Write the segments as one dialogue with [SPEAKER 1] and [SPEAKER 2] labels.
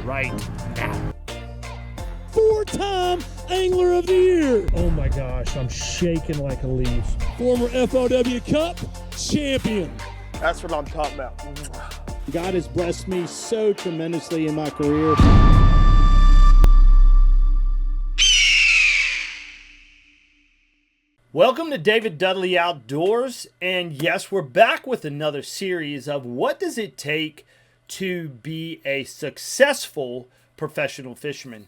[SPEAKER 1] right now.
[SPEAKER 2] 4-time Angler of the Year.
[SPEAKER 3] Oh my gosh, I'm shaking like a leaf.
[SPEAKER 2] Former FOW Cup champion.
[SPEAKER 4] That's what I'm talking about.
[SPEAKER 5] God has blessed me so tremendously in my career.
[SPEAKER 1] Welcome to David Dudley Outdoors, and yes, we're back with another series of what does it take to be a successful professional fisherman.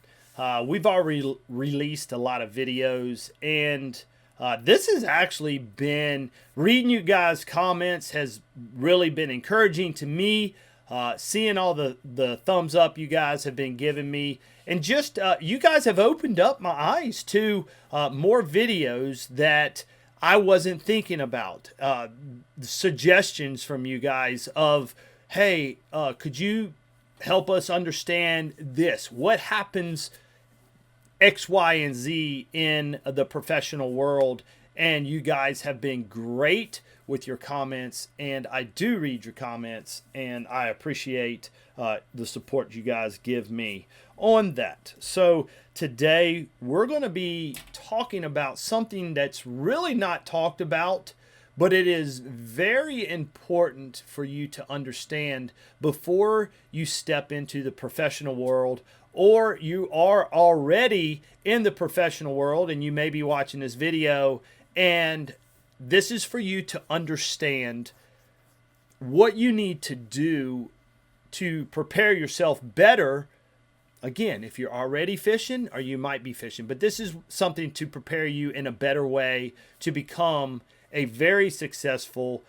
[SPEAKER 1] We've already released a lot of videos, and this has actually been, reading you guys' comments has really been encouraging to me. Seeing all the thumbs up you guys have been giving me, and just you guys have opened up my eyes to more videos that I wasn't thinking about. Suggestions from you guys of, hey, could you help us understand this? What happens X, Y, and Z in the professional world? And you guys have been great with your comments, and I do read your comments, and I appreciate the support you guys give me on that. So today we're going to be talking about something that's really not talked about, but it is very important for you to understand before you step into the professional world, or you are already in the professional world and you may be watching this video, and this is for you to understand what you need to do to prepare yourself better. Again, if you're already fishing, or you might be fishing, but this is something to prepare you in a better way to become a very successful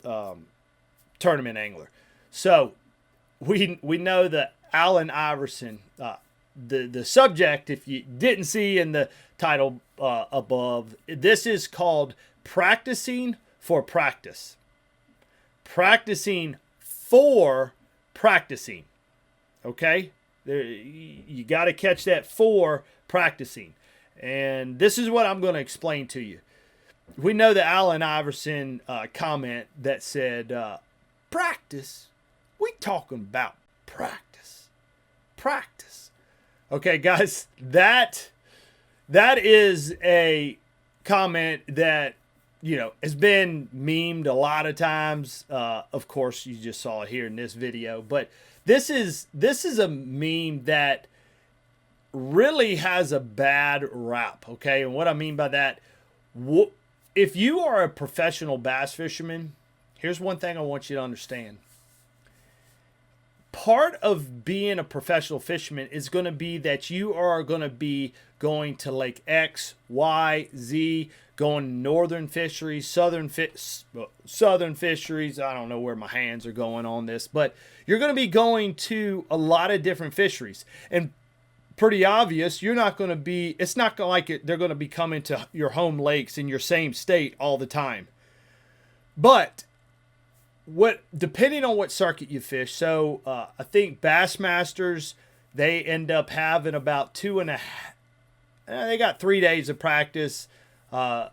[SPEAKER 1] tournament angler. So we know that Allen Iverson, the subject, if you didn't see in the title above, this is called practicing for practice. Practicing for practicing. Okay? You got to catch that, for practicing. And this is what I'm going to explain to you. We know the Allen Iverson comment that said, practice? We talking about practice. Practice. Okay, guys, that is a comment that, you know, has been memed a lot of times. Of course, you just saw it here in this video, but this is a meme that really has a bad rap. Okay, and what I mean by that, if you are a professional bass fisherman, here's one thing I want you to understand. Part of being a professional fisherman is going to be that you are going to be going to Lake X, Y, Z, going northern fisheries, southern fisheries. I don't know where my hands are going on this, but you're going to be going to a lot of different fisheries. And pretty obvious, you're not going to be, it's not like they're going to be coming to your home lakes in your same state all the time. But depending on what circuit you fish, so I think Bassmasters, they end up having about 2.5, they got 3 days of practice. The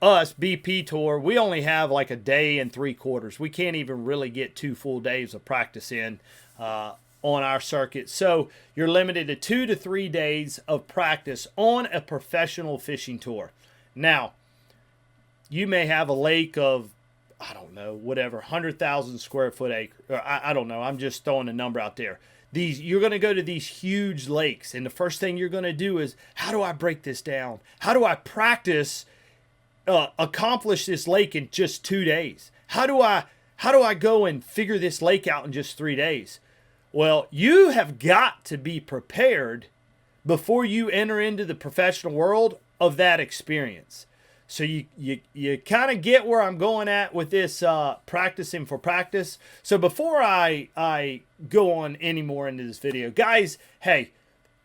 [SPEAKER 1] BP Tour, we only have like a day and 3/4. We can't even really get 2 full days of practice in on our circuit. So you're limited to 2 to 3 days of practice on a professional fishing tour. Now, you may have a lake of, I don't know, whatever, 100,000 square foot acre. Or I don't know. I'm just throwing a number out there. You're going to go to these huge lakes, and the first thing you're going to do is, how do I break this down? How do I practice, accomplish this lake in just 2 days? How do I go and figure this lake out in just 3 days? Well, you have got to be prepared before you enter into the professional world of that experience. So you kind of get where I'm going at with this practicing for practice. So before I go on any more into this video, guys, hey,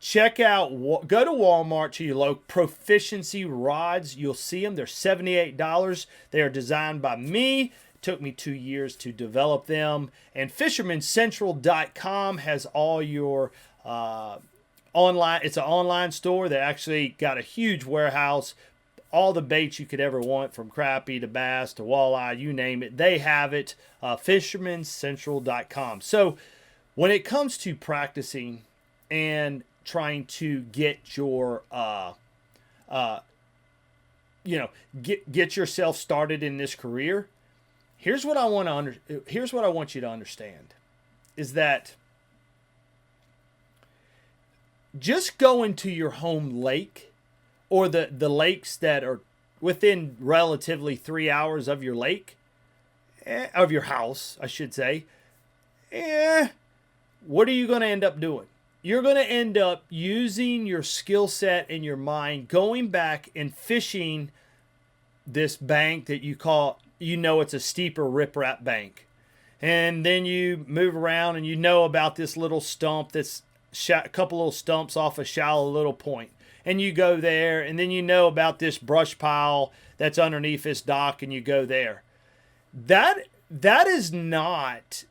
[SPEAKER 1] check out, go to Walmart to your local Proficiency rods. You'll see them. They're $78. They are designed by me. It took me 2 years to develop them. And FishermanCentral.com has all your online. It's an online store. They actually got a huge warehouse. All the baits you could ever want, from crappie to bass to walleye, you name it, they have it. FishermanCentral.com. So when it comes to practicing and trying to get your get yourself started in this career, here's what I want you to understand is that just going to your home lake or the lakes that are within relatively 3 hours of your lake, of your house, I should say, what are you going to end up doing? You're going to end up using your skill set and your mind, going back and fishing this bank that you call, it's a steeper riprap bank. And then you move around and you know about this little stump that's a couple little stumps off a shallow little point. And you go there, and then you know about this brush pile that's underneath this dock, and you go there. That is not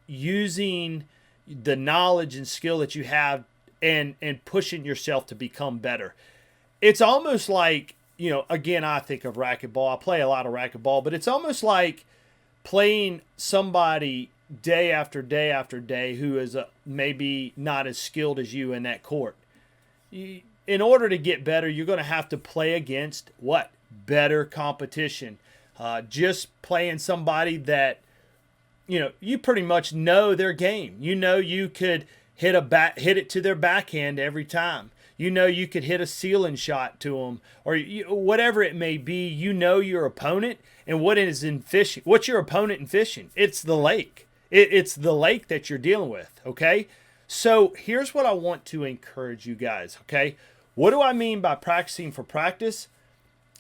[SPEAKER 1] using the knowledge and skill that you have and pushing yourself to become better. It's almost like, again, I think of racquetball. I play a lot of racquetball, but it's almost like playing somebody day after day after day who is maybe not as skilled as you in that court. In order to get better, you're going to have to play against what? Better competition. Just playing somebody that, you pretty much know their game. You could hit it to their backhand every time. You could hit a ceiling shot to them, or whatever it may be. Your opponent, and what is in fishing. What's your opponent in fishing? It's the lake. It's the lake that you're dealing with. Okay, so here's what I want to encourage you guys. Okay, what do I mean by practicing for practice?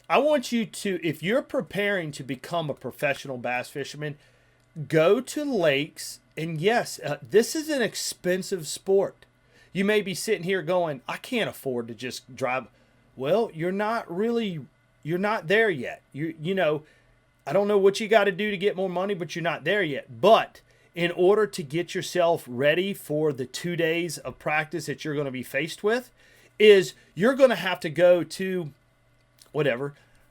[SPEAKER 1] I want you to, if you're preparing to become a professional bass fisherman, go to lakes. And yes, this is an expensive sport. You may be sitting here going, I can't afford to just drive. Well, you're not there yet. I don't know what you got to do to get more money, but you're not there yet. But in order to get yourself ready for the 2 days of practice that you're going to be faced with, is you're going to have to go to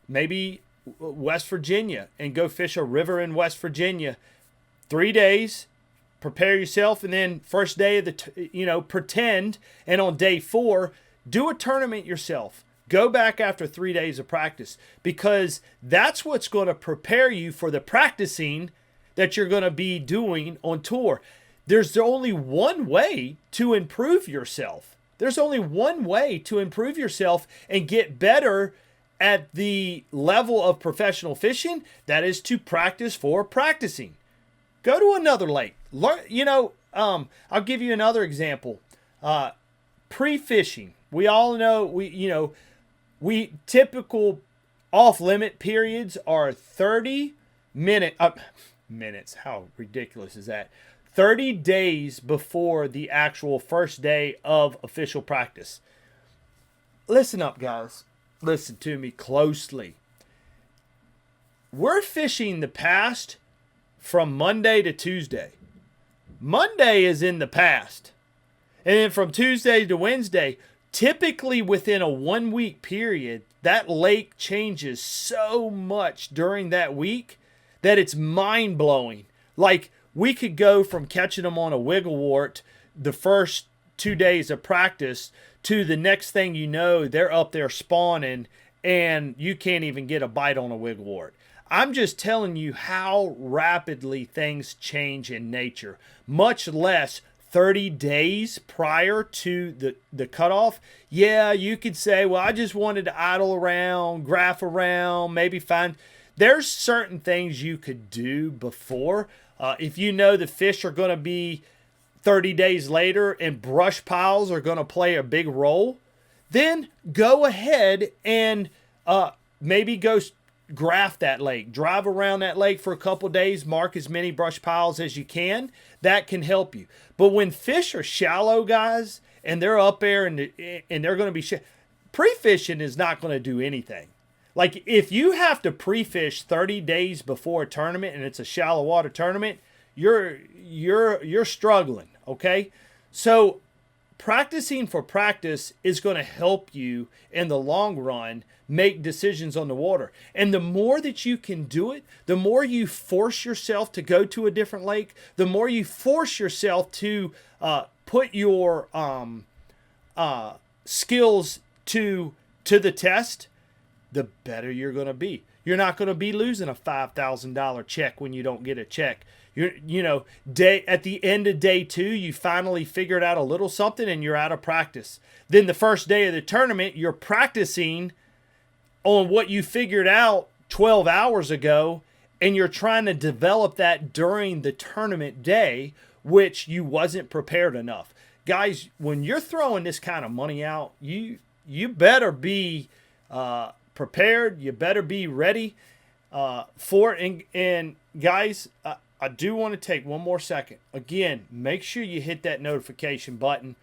[SPEAKER 1] maybe West Virginia and go fish a river in West Virginia. 3 days, prepare yourself, and then first day of pretend, and on day 4, do a tournament yourself. Go back after 3 days of practice, because that's what's going to prepare you for the practicing that you're going to be doing on tour. There's only one way to improve yourself. There's only one way to improve yourself and get better at the level of professional fishing. That is to practice for practicing. Go to another lake. Learn. I'll give you another example. Pre-fishing. We all know we typical off-limit periods are 30 minutes. How ridiculous is that? 30 days before the actual first day of official practice. Listen up, guys. Listen to me closely. We're fishing the past from Monday to Tuesday. Monday is in the past. And then from Tuesday to Wednesday, typically within a 1 week period, that lake changes so much during that week that it's mind-blowing. Like, we could go from catching them on a wiggle wart the first 2 days of practice to the next thing you know, they're up there spawning and you can't even get a bite on a wiggle wart. I'm just telling you how rapidly things change in nature, much less 30 days prior to the cutoff. Yeah, you could say, well, I just wanted to idle around, graph around, maybe find. There's certain things you could do before. If you know the fish are going to be 30 days later and brush piles are going to play a big role, then go ahead and maybe go graph that lake. Drive around that lake for a couple days, mark as many brush piles as you can. That can help you. But when fish are shallow, guys, and they're up there and they're going to be pre-fishing is not going to do anything. Like, if you have to pre-fish 30 days before a tournament and it's a shallow water tournament, you're struggling, okay? So practicing for practice is going to help you in the long run make decisions on the water. And the more that you can do it, the more you force yourself to go to a different lake, the more you force yourself to put your skills to the test, the better you're going to be. You're not going to be losing a $5,000 check when you don't get a check. At the end of day 2, you finally figured out a little something and you're out of practice. Then the first day of the tournament, you're practicing on what you figured out 12 hours ago, and you're trying to develop that during the tournament day, which you wasn't prepared enough. Guys, when you're throwing this kind of money out, you better be prepared. You better be ready for it. And guys, I do want to take one more second. Again, make sure you hit that notification button.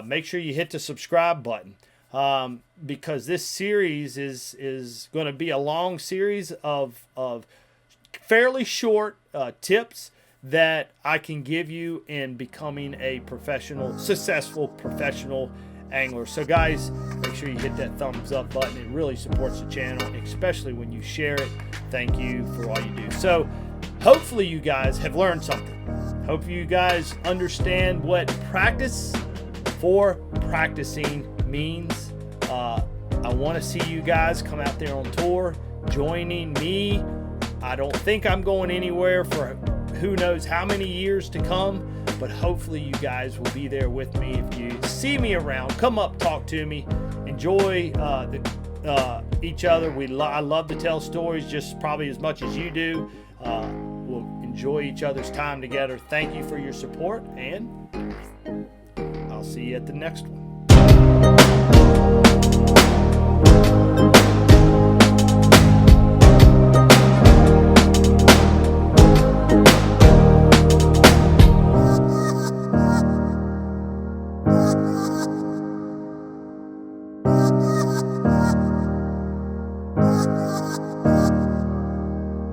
[SPEAKER 1] Make sure you hit the subscribe button, because this series is going to be a long series of fairly short tips that I can give you in becoming a successful professional angler. So guys, make sure you hit that thumbs up button. It really supports the channel, especially when you share it. Thank you for all you do. So hopefully you guys have learned something. Hope you guys understand what practice for practicing means. I want to see you guys come out there on tour, joining me. I don't think I'm going anywhere for who knows how many years to come, but hopefully you guys will be there with me. If you see me around, come up, talk to me, enjoy each other. I love to tell stories just probably as much as you do. We'll enjoy each other's time together. Thank you for your support, and I'll see you at the next one.